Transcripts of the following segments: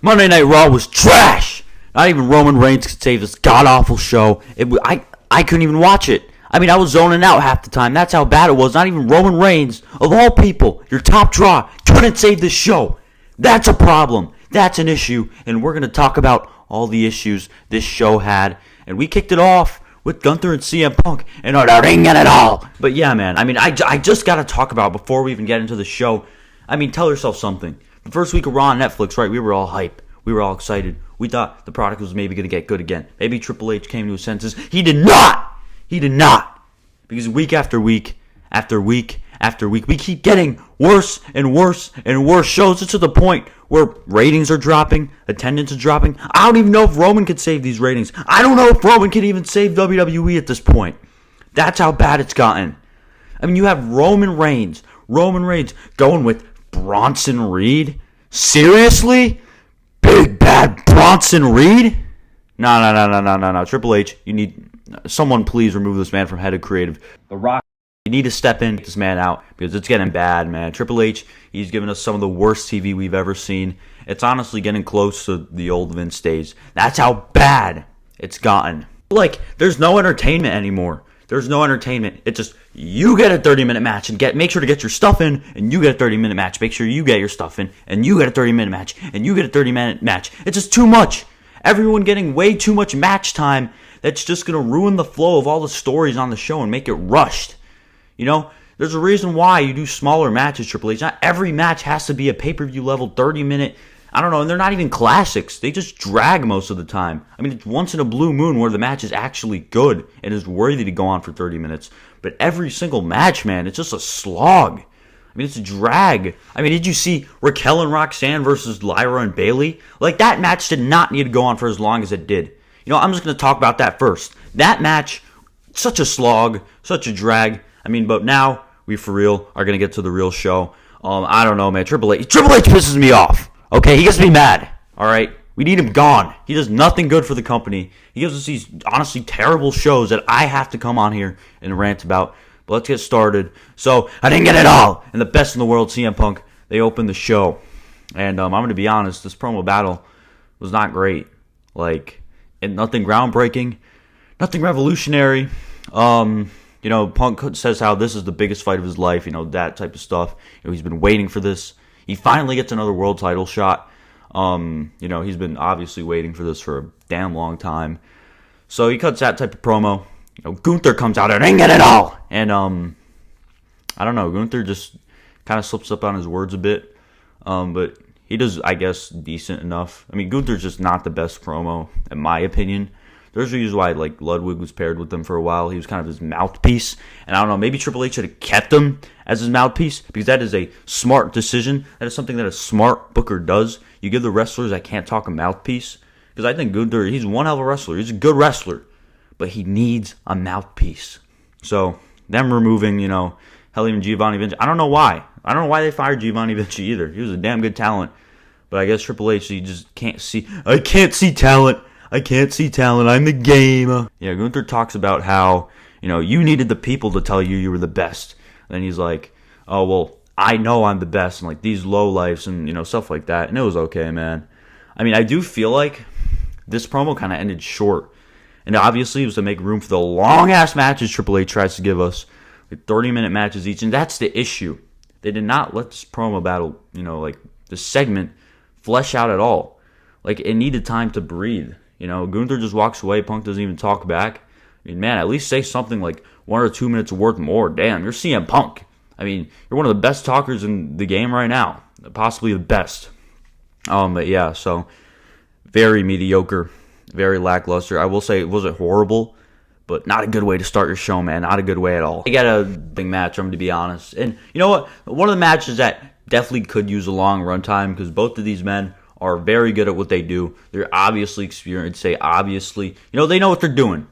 Monday Night Raw was trash. Not even Roman Reigns could save this god-awful show. I couldn't even watch it. I mean, I was zoning out half the time. That's how bad it was. Not even Roman Reigns, of all people, your top draw, couldn't save this show. That's a problem. That's an issue. And we're going to talk about all the issues this show had. And we kicked it off with Gunther and CM Punk and the ring and it all. But yeah, man, I mean, I just got to talk about, before we even get into the show, I mean, tell yourself something. The first week of Raw on Netflix, right, we were all hype. We were all excited. We thought the product was maybe going to get good again. Maybe Triple H came to his senses. He did not. He did not. Because week after week, after week, after week, we keep getting worse and worse and worse shows. It's to the point where ratings are dropping, attendance is dropping. I don't even know if Roman could save these ratings. I don't know if Roman can even save WWE at this point. That's how bad it's gotten. I mean, you have Roman Reigns going with Bronson Reed? Seriously? Big bad Bronson Reed? No. Triple H, you need... Someone please remove this man from head of creative. The Rock, you need to step in, get this man out, because it's getting bad, man. Triple H, he's given us some of the worst TV we've ever seen. It's honestly getting close to the old Vince days. That's how bad it's gotten. Like, there's no entertainment anymore. There's no entertainment. It's just, you get a 30-minute match, and make sure to get your stuff in, and you get a 30-minute match. Make sure you get your stuff in, and you get a 30-minute match, and you get a 30-minute match. It's just too much. Everyone getting way too much match time. That's just going to ruin the flow of all the stories on the show and make it rushed. You know, there's a reason why you do smaller matches, Triple H. Not every match has to be a pay-per-view level 30-minute. I don't know, and they're not even classics. They just drag most of the time. I mean, it's once in a blue moon where the match is actually good and is worthy to go on for 30 minutes. But every single match, man, it's just a slog. I mean, it's a drag. I mean, did you see Raquel and Roxanne versus Lyra and Bayley? Like, that match did not need to go on for as long as it did. You know, I'm just going to talk about that first. That match, such a slog, such a drag. I mean, but now we for real are going to get to the real show. I don't know, man. Triple H pisses me off. Okay, he gets me mad. All right, we need him gone. He does nothing good for the company. He gives us these honestly terrible shows that I have to come on here and rant about. But let's get started. So, I didn't get it all. And the best in the world, CM Punk, they opened the show. And I'm going to be honest, this promo battle was not great. Like, and nothing groundbreaking, nothing revolutionary. You know, Punk says how this is the biggest fight of his life, you know, that type of stuff. You know, he's been waiting for this. He finally gets another world title shot. You know, he's been obviously waiting for this for a damn long time. So he cuts that type of promo. You know, Gunther comes out and ain't get it all. And I don't know, Gunther just kind of slips up on his words a bit. But he does, I guess, decent enough. I mean, Gunther's just not the best promo, in my opinion. There's a reason why, like, Ludwig was paired with him for a while. He was kind of his mouthpiece. And I don't know, maybe Triple H should have kept him as his mouthpiece, because that is a smart decision. That is something that a smart booker does. You give the wrestlers that can't talk a mouthpiece. Because I think Gunther, he's one hell of a wrestler. He's a good wrestler. But he needs a mouthpiece. So, them removing, you know, hell, even Giovanni Vinci. I don't know why. I don't know why they fired Giovanni Vinci either. He was a damn good talent. But I guess Triple H, he just can't see. I can't see talent. I can't see talent. I'm the game. Yeah, Gunther talks about how, you know, you needed the people to tell you you were the best. And then he's like, oh, well, I know I'm the best. And like these low lifes and, you know, stuff like that. And it was okay, man. I mean, I do feel like this promo kind of ended short. And obviously it was to make room for the long-ass matches Triple H tries to give us. Like 30-minute matches each. And that's the issue. They did not let this promo battle, you know, like this segment flesh out at all. Like, it needed time to breathe. You know, Gunther just walks away. Punk doesn't even talk back. I mean, man, at least say something like 1 or 2 minutes worth more. Damn, you're CM Punk. I mean, you're one of the best talkers in the game right now. Possibly the best. But yeah, so very mediocre. Very lackluster. I will say it wasn't horrible, but not a good way to start your show, man. Not a good way at all. I got a big match, I'm going to be honest. And you know what? One of the matches that definitely could use a long runtime, because both of these men are very good at what they do. They're obviously experienced. Obviously, you know, they know what they're doing.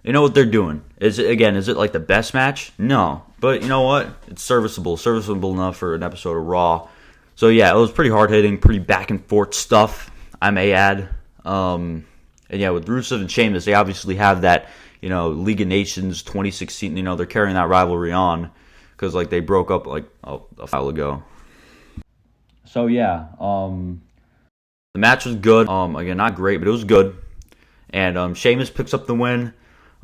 They know what they're doing. Is it like the best match? No. But you know what? It's serviceable. Serviceable enough for an episode of Raw. So yeah, it was pretty hard-hitting, pretty back-and-forth stuff, I may add. And yeah, with Rusev and Sheamus, they obviously have that, you know, League of Nations 2016, you know, they're carrying that rivalry on. Because, like, they broke up, like, a while ago. So, yeah, The match was good. Again, not great, but it was good. And Sheamus picks up the win.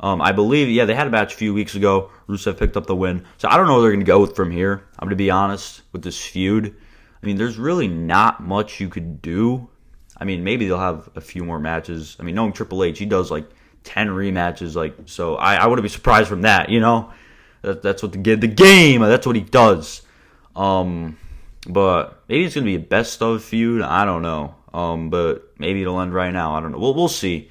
I believe, yeah, they had a match a few weeks ago. Rusev picked up the win. So I don't know where they're going to go with from here. I'm going to be honest with this feud. I mean, there's really not much you could do. I mean, maybe they'll have a few more matches. I mean, knowing Triple H, he does like 10 rematches. Like, so I wouldn't be surprised from that, you know? That's what the game, that's what he does. But maybe it's going to be a best of feud. I don't know. But maybe it'll end right now. I don't know. We'll see.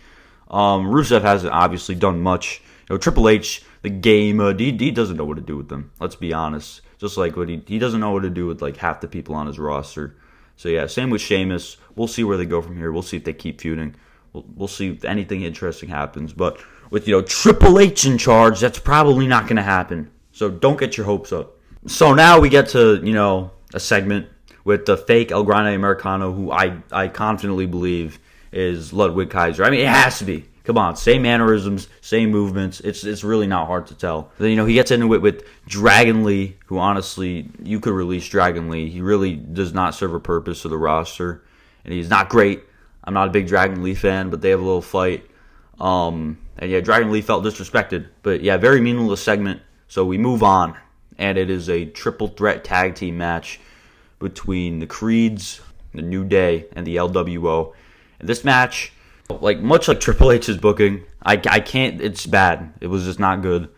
Rusev hasn't obviously done much. You know, Triple H, the game, he doesn't know what to do with them. Let's be honest. Just like what he doesn't know what to do with like half the people on his roster. So yeah, same with Sheamus. We'll see where they go from here. We'll see if they keep feuding. We'll see if anything interesting happens. But with Triple H in charge, that's probably not going to happen. So don't get your hopes up. So now we get to a segment with the fake El Grande Americano, who I confidently believe is Ludwig Kaiser. I mean, it has to be. Come on, same mannerisms, same movements. It's really not hard to tell. Then, he gets into it with Dragon Lee, who honestly, you could release Dragon Lee. He really does not serve a purpose to the roster, and he's not great. I'm not a big Dragon Lee fan, but they have a little fight. And yeah, Dragon Lee felt disrespected. But yeah, very meaningless segment. So we move on, and it is a triple threat tag team match between the Creeds, the New Day, and the LWO. And this match, much like Triple H's booking, I can't. It's bad. It was just not good.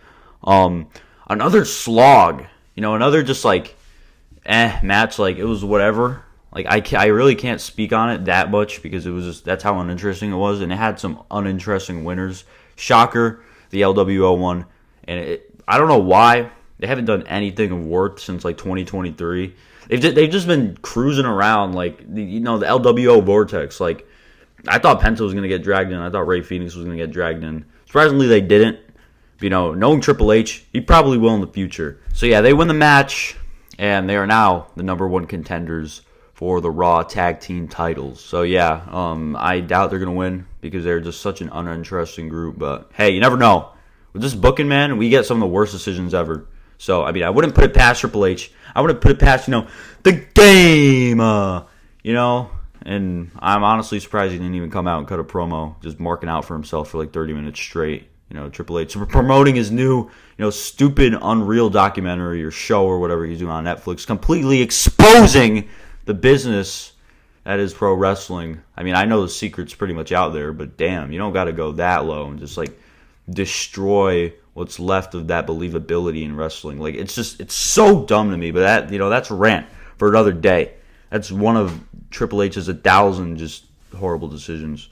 Another slog. Another just match. It was whatever. I really can't speak on it that much because it was just that's how uninteresting it was, and it had some uninteresting winners. Shocker, the LWO won, and I don't know why they haven't done anything of worth since 2023. They've just been cruising around the LWO vortex. I thought Penta was going to get dragged in. I thought Rey Fenix was going to get dragged in. Surprisingly, they didn't. Knowing Triple H, he probably will in the future. So yeah, they win the match, and they are now the number one contenders for the Raw Tag Team titles. So yeah, I doubt they're going to win because they're just such an uninteresting group. But hey, you never know. With this booking, man, we get some of the worst decisions ever. So, I mean, I wouldn't put it past Triple H. I wouldn't put it past, the game, And I'm honestly surprised he didn't even come out and cut a promo, just marking out for himself for 30 minutes straight. Triple H promoting his new, stupid Unreal documentary or show or whatever he's doing on Netflix, completely exposing the business that is pro wrestling. I mean, I know the secret's pretty much out there, but damn, you don't got to go that low and just destroy what's left of that believability in wrestling. It's so dumb to me, but that's a rant for another day. That's one of Triple H's 1,000 just horrible decisions.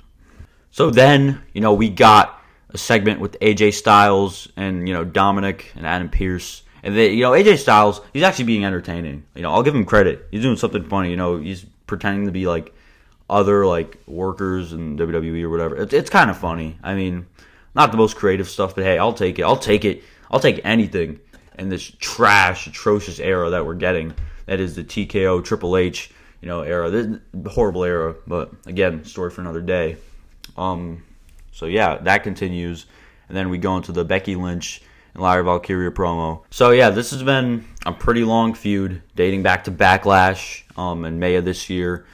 So then, we got a segment with AJ Styles and, Dominic and Adam Pearce. And AJ Styles, he's actually being entertaining. I'll give him credit. He's doing something funny. He's pretending to be other workers in WWE or whatever. It's kind of funny. I mean, not the most creative stuff, but hey, I'll take it. I'll take anything in this trash, atrocious era that we're getting. That is the TKO Triple H, era. This horrible era, but again, story for another day. So yeah, that continues, and then we go into the Becky Lynch and Lyra Valkyria promo. So yeah, this has been a pretty long feud dating back to Backlash in May of this year,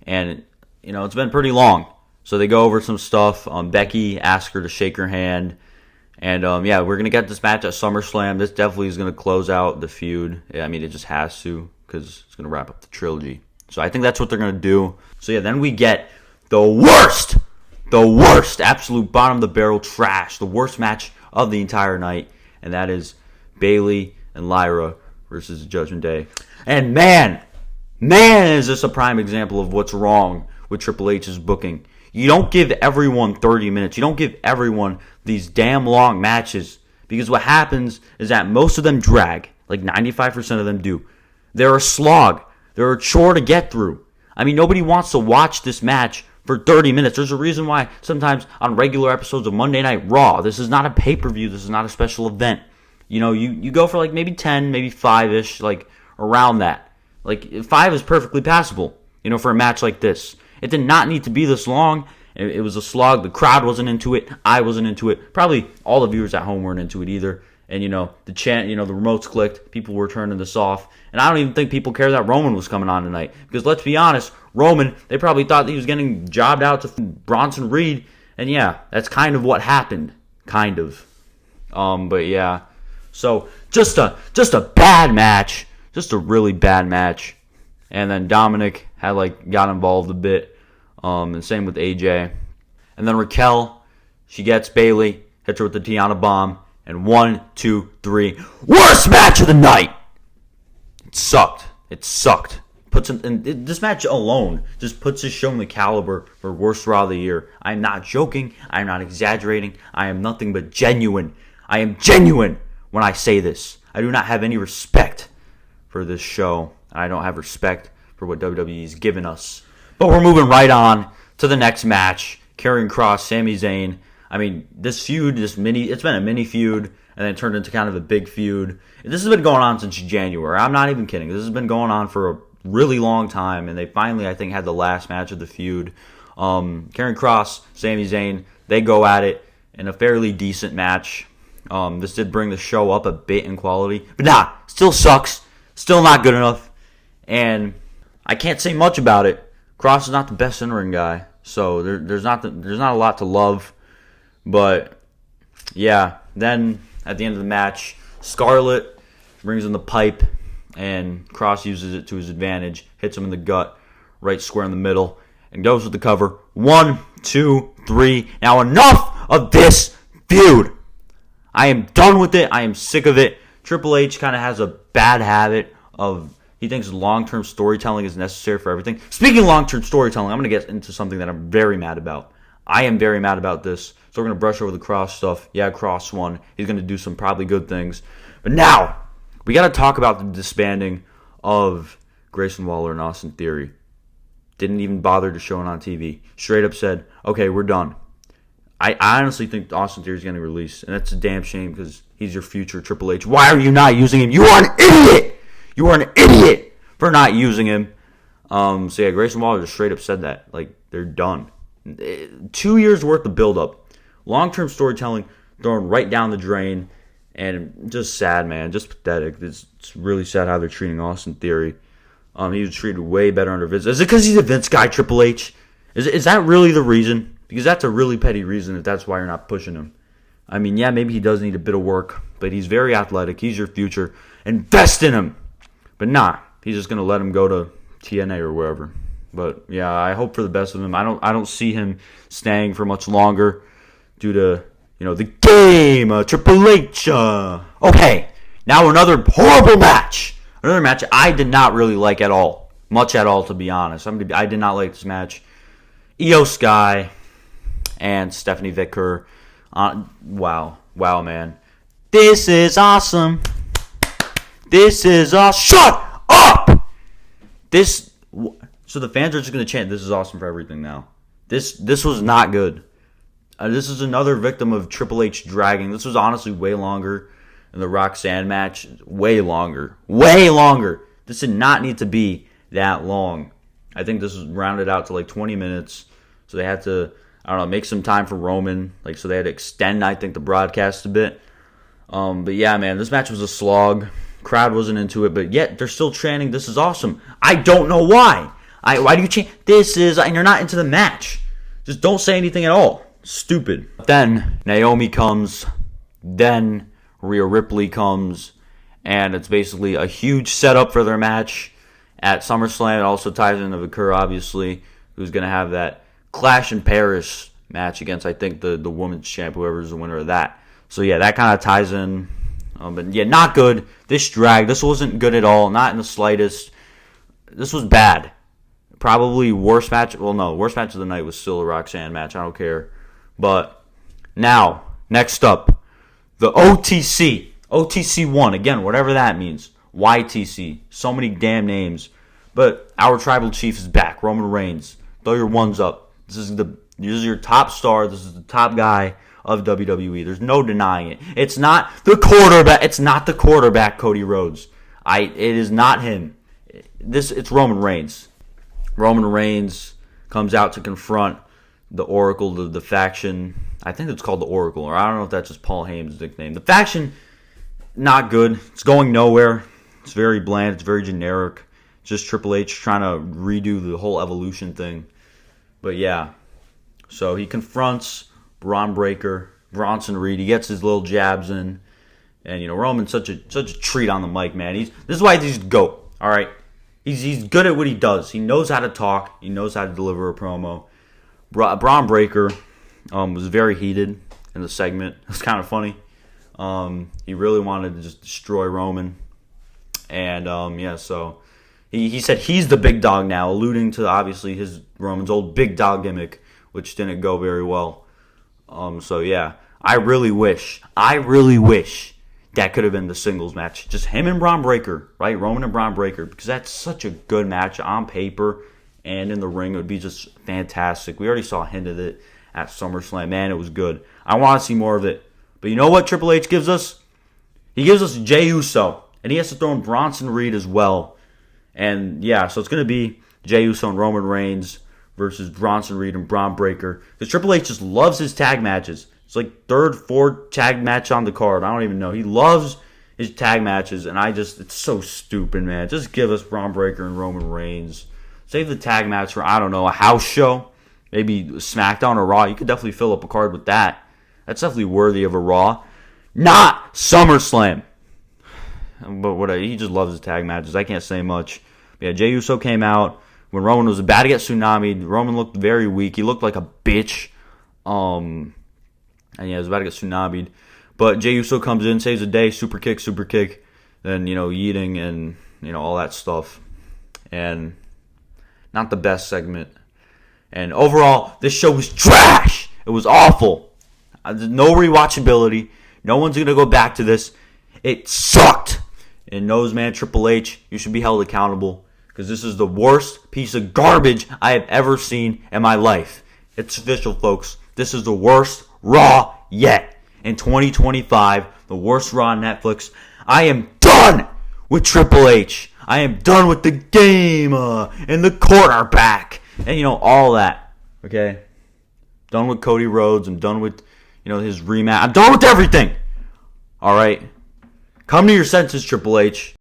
and it's been pretty long. So they go over some stuff. Becky asks her to shake her hand. And, yeah, we're going to get this match at SummerSlam. This definitely is going to close out the feud. I mean, it just has to because it's going to wrap up the trilogy. So I think that's what they're going to do. So, yeah, then we get the worst, absolute bottom of the barrel trash, the worst match of the entire night. And that is Bayley and Lyra versus Judgment Day. And, man, is this a prime example of what's wrong with Triple H's booking. You don't give everyone 30 minutes. You don't give everyone these damn long matches because what happens is that most of them drag. 95% of them do. They're a slog. They're a chore to get through. I mean, nobody wants to watch this match for 30 minutes. There's a reason why sometimes on regular episodes of Monday Night Raw, this is not a pay-per-view. This is not a special event. You go for maybe 10, maybe 5-ish, around that. 5 is perfectly passable, for a match like this. It did not need to be this long. It was a slog. The crowd wasn't into it. I wasn't into it. Probably all the viewers at home weren't into it either. And, the chant, the remotes clicked. People were turning this off. And I don't even think people care that Roman was coming on tonight. Because let's be honest, Roman, they probably thought that he was getting jobbed out to Bronson Reed. And yeah, that's kind of what happened. Kind of. But yeah. So, just a bad match. Just a really bad match. And then Dominic got involved a bit. And same with AJ. And then Raquel, she gets Bayley, hits her with the Tiana Bomb. And 1, 2, 3. Worst match of the night! It sucked. This match alone just puts this show in the caliber for worst Raw of the year. I'm not joking. I'm not exaggerating. I am nothing but genuine. I am genuine when I say this. I do not have any respect for this show. I don't have respect for what WWE's given us. But we're moving right on to the next match. Karrion Kross, Sami Zayn. I mean, this feud, it's been a mini feud, and then it turned into kind of a big feud. This has been going on since January. I'm not even kidding. This has been going on for a really long time, and they finally, I think, had the last match of the feud. Karrion Kross, Sami Zayn, they go at it in a fairly decent match. This did bring the show up a bit in quality, but still sucks. Still not good enough, and I can't say much about it. Kross is not the best in-ring guy, so there's not a lot to love. But, yeah, then at the end of the match, Scarlett brings in the pipe, and Kross uses it to his advantage, hits him in the gut, right square in the middle, and goes with the cover. 1, 2, 3. Now enough of this feud. I am done with it. I am sick of it. Triple H kind of has a bad habit of, he thinks long-term storytelling is necessary for everything. Speaking of long-term storytelling, I'm going to get into something that I'm very mad about. I am very mad about this. So we're going to brush over the Kross stuff. Yeah, Kross won. He's going to do some probably good things. But now, we got to talk about the disbanding of Grayson Waller and Austin Theory. Didn't even bother to show it on TV. Straight up said, okay, we're done. I honestly think Austin Theory's getting released. And that's a damn shame because he's your future Triple H. Why are you not using him? You are an idiot! You are an idiot for not using him. So yeah, Grayson Waller just straight up said that. They're done. 2 years worth of build-up. Long-term storytelling thrown right down the drain. And just sad, man. Just pathetic. It's really sad how they're treating Austin Theory. He was treated way better under Vince. Is it because he's a Vince guy, Triple H? Is that really the reason? Because that's a really petty reason if that's why you're not pushing him. I mean, yeah, maybe he does need a bit of work. But he's very athletic. He's your future. Invest in him. But he's just going to let him go to TNA or wherever. But yeah, I hope for the best of him. I don't see him staying for much longer due to the game. Triple H. Okay, now another horrible match. Another match I did not really like at all, much at all to be honest. I did not like this match. Io Sky and Stephanie Vicker. Wow, man, this is awesome. This is awesome. Shut up. So the fans are just going to chant, this is awesome for everything now. This was not good. This is another victim of Triple H dragging. This was honestly way longer than the Roxanne match. Way longer. This did not need to be that long. I think this was rounded out to 20 minutes. So they had to, make some time for Roman. So they had to extend, I think, the broadcast a bit. But yeah, man, this match was a slog. Crowd wasn't into it, but yet they're still chanting, this is awesome. I don't know why. Why do you chant, this is, and you're not into the match? Just don't say anything at all. Stupid. Then Naomi comes, then Rhea Ripley comes, and it's basically a huge setup for their match at SummerSlam. It also ties into Vicker, obviously, who's going to have that Clash in Paris match against, I think, the women's champ, whoever's the winner of that. So yeah, that kind of ties in. But yeah, not good. This drag. This wasn't good at all. Not in the slightest. This was bad. Probably worst match. Well, no, worst match of the night was still a Roxanne match. I don't care. But now, next up, the OTC. OTC 1. Again, whatever that means. YTC. So many damn names. But our tribal chief is back. Roman Reigns. Throw your ones up. This is your top star. This is the top guy of WWE. There's no denying it. It's not the quarterback. It's not the quarterback, Cody Rhodes. It is not him. It's Roman Reigns. Roman Reigns comes out to confront the Oracle, the faction. I think it's called the Oracle, or I don't know if that's just Paul Heyman's nickname. The faction not good. It's going nowhere. It's very bland. It's very generic. It's just Triple H trying to redo the whole evolution thing. But yeah, so he confronts Bronson Reed. He gets his little jabs in, and Roman's such a treat on the mic, man. This is why he's the GOAT. All right, he's good at what he does. He knows how to talk. He knows how to deliver a promo. Braun Breaker was very heated in the segment. It was kind of funny. He really wanted to just destroy Roman, and so he said he's the big dog now, alluding to obviously Roman's old big dog gimmick, which didn't go very well. So yeah, I really wish that could have been the singles match, just him and Braun Breaker, right? Roman and Braun Breaker, because that's such a good match on paper and in the ring. It would be just fantastic. We already saw a hint of it at SummerSlam. Man, it was good. I want to see more of it. But you know what Triple H gives us? He gives us Jey Uso, and he has to throw in Bronson Reed as well. And yeah, so it's going to be Jey Uso and Roman Reigns versus Bronson Reed and Braun Breaker. Because Triple H just loves his tag matches. It's like third, fourth tag match on the card. I don't even know. He loves his tag matches, and it's so stupid, man. Just give us Braun Breaker and Roman Reigns. Save the tag match for, I don't know, a house show. Maybe SmackDown or Raw. You could definitely fill up a card with that. That's definitely worthy of a Raw. Not SummerSlam. But he just loves his tag matches. I can't say much. But yeah, Jey Uso came out when Roman was about to get tsunami'd. Roman looked very weak. He looked like a bitch. And yeah, he was about to get tsunami'd. But Jey Uso comes in, saves the day, super kick. Then, yeeting and, all that stuff. And not the best segment. And overall, this show was trash. It was awful. There's no rewatchability. No one's going to go back to this. It sucked. And knows, man, Triple H, you should be held accountable. Because this is the worst piece of garbage I have ever seen in my life. It's official, folks. This is the worst Raw yet. In 2025, the worst Raw on Netflix. I am done with Triple H. I am done with the game and the quarterback. And, all that. Okay? Done with Cody Rhodes. I'm done with, his rematch. I'm done with everything. All right? Come to your senses, Triple H.